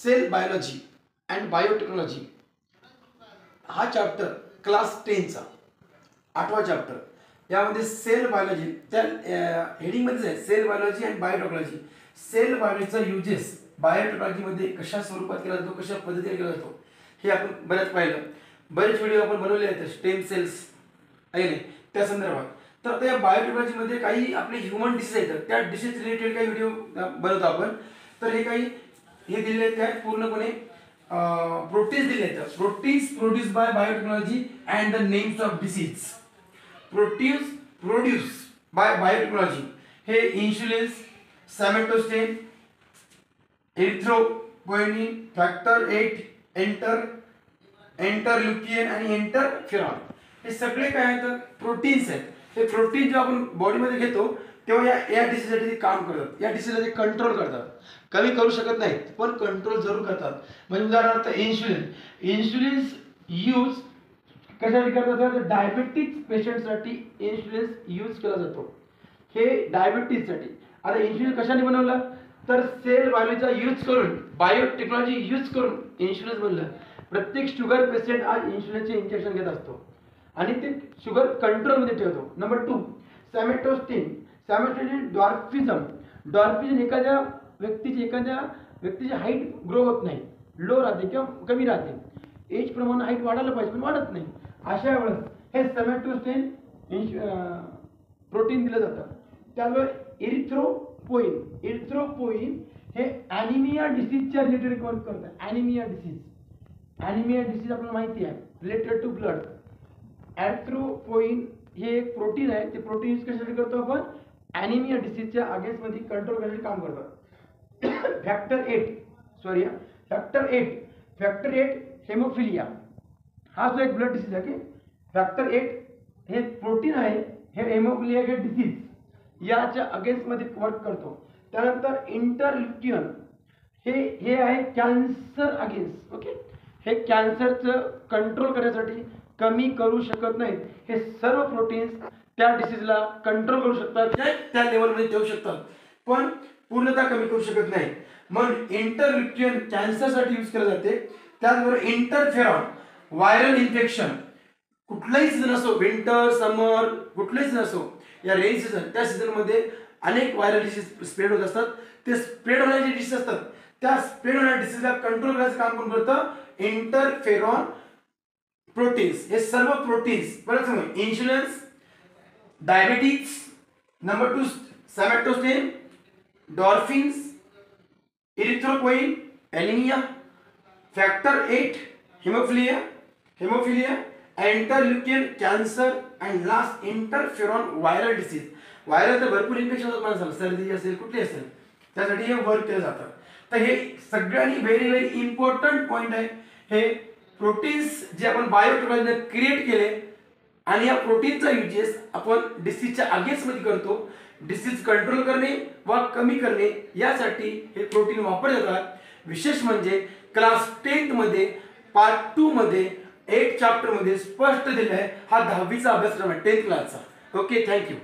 Sale biology and biotechnology हा chapter class 10चा 8वा चॅप्टर. यामध्ये सेल बायोलॉजी त्या हेडिंगमध्येच आहे, cell biology and biotechnology. Cell बायोलॉजीचा युजेस बायोटेक्नॉलॉजीमध्ये कशा स्वरूपात केला जातो, कशा पद्धतीने केला जातो हे आपण बऱ्याच पाहिलं. बरेच व्हिडिओ आपण बनवले आहेत स्टेम सेल्स आहे नाही त्या संदर्भात. तर आता या बायोटेक्नॉलॉजीमध्ये काही आपले ह्युमन डिसीज आहेत, त्या डिसीज रिलेटेड काही व्हिडिओ बनवतो आपण. तर हे काही हे दिलेले आहेत काय पूर्णपणे प्रोटीन्स दिले आहेत. Proteins produce by biotechnology and the names of disease. Proteins produce by biotechnology हे इन्शुलिन्स, सॅमेटोस्टेन, एरिथ्रोपोएटिन, फॅक्टर 8, इंटरल्युकिन आणि इंटरफेरॉन हे सगळे काय आहेत प्रोटीन्स आहेत. हे प्रोटीन जेव्हा आपण बॉडीमध्ये घेतो तेव्हा या डिसीजसाठी काम करतात, या डिसीजला ते कंट्रोल करतात. कमी करू शकत नाहीत पण कंट्रोल जरूर करतात. म्हणजे उदाहरणार्थ इन्शुलिन्स यूज कशासाठी करतात, डायबेटिक पेशंटसाठी इन्शुलिन्स यूज केला जातो. हे डायबेटीजसाठी. आता इन्शुलिन कशाने बनवलं तर सेल बायोलॉजीचा यूज करून, बायोटेक्नॉलॉजी यूज करून इन्शुलिन्स बनलं. प्रत्येक शुगर पेशंट आज इन्शुलिनचे इंजेक्शन घेत असतो आणि ते शुगर कंट्रोलमध्ये ठेवतो. नंबर 2 सॅमेटोस्टेन. सॅमेटोस्टेन डॉर्फिझम एखाद्या व्यक्तीची हाईट ग्रो होत नाही, लो राहते किंवा कमी राहते. एज प्रमाणे हाईट वाढायला पाहिजे पण वाढत नाही. अशा वेळेस हे सॅमेटोस्टेन प्रोटीन दिलं जातं. त्यामुळे इरिथ्रोपोईन हे ॲनिमिया डिसीजच्या रिलेटेड वर्क करतं. ॲनिमिया डिसीज आपल्याला माहिती आहे, रिलेटेड टू ब्लड. एरिथ्रोपोईन हे एक प्रोटीन आहे. ते प्रोटीन यूज कशासाठी करतो आपण, ॲनिमिया डिसीजच्या अगेन्स्टमध्ये कंट्रोल करण्यासाठी काम करतो. फॅक्टर 8 हेमोफिलिया हा जो एक ब्लड डिसीज आहे. फॅक्टर 8 हे प्रोटीन आहे, हे हेमोफिलिया हे डिसीज याच्या अगेन्स्टमध्ये वर्क करतो. त्यानंतर इंटरल्युकिन हे आहे कॅन्सर अगेन्स्ट. ओके, हे कॅन्सरचं कंट्रोल करण्यासाठी कमी करू शकत नाहीत. हे सर्व प्रोटीन्स त्या डिसीजला कंट्रोल करू शकतात, त्या लेवलमध्ये ठेवू शकतात पण पूर्णतः कमी करू शकत नाही. मग इंटरल्युकिन कॅन्सरसाठी यूज केले जाते. त्याचबरोबर इंटरफेरॉन व्हायरल इन्फेक्शन, कुठलाही सीझन असो, विंटर समर कुठलाही सीझन असो, या रेन सीझन त्या सीझनमध्ये अनेक व्हायरल डिसीज स्प्रेड होत असतात. ते स्प्रेड होणारे डिसीज असतात त्या स्प्रेड होणाऱ्या डिसीजला कंट्रोल करायचं काम कोण करतं, इंटरफेरॉन प्रोटीन्स. हे सर्व प्रोटीन्स परत सांगू, insulins, diabetes, number 2 somatostatin, endorphins, erythropoietin, anaemia, factor 8 haemophilia, interleukin cancer and last interferon viral disease. Viral तर भरपूर इन्फेक्शन होतात माणसाला, सर्दी असेल कुठली असेल त्यासाठी हे वर्क केलं जातं. तर हे सगळ्यांनी व्हेरी इम्पॉर्टंट पॉईंट आहे. हे प्रोटीन्स जे आपण बायोटेक्नॉलॉजीने क्रिएट केले आणि या प्रोटीनचा युजेस आपण डिसीजच्या अगेन्स्टमध्ये करतो. डिसीज कंट्रोल करणे वा कमी करणे यासाठी हे प्रोटीन वापरले जातात. विशेष म्हणजे क्लास 10 मध्ये पार्ट 2 मध्ये 8 चॅप्टर मध्ये स्पष्ट दिलं आहे. हा 10वीचा अभ्यासक्रम आहे 10th क्लासचा. Okay, thank you.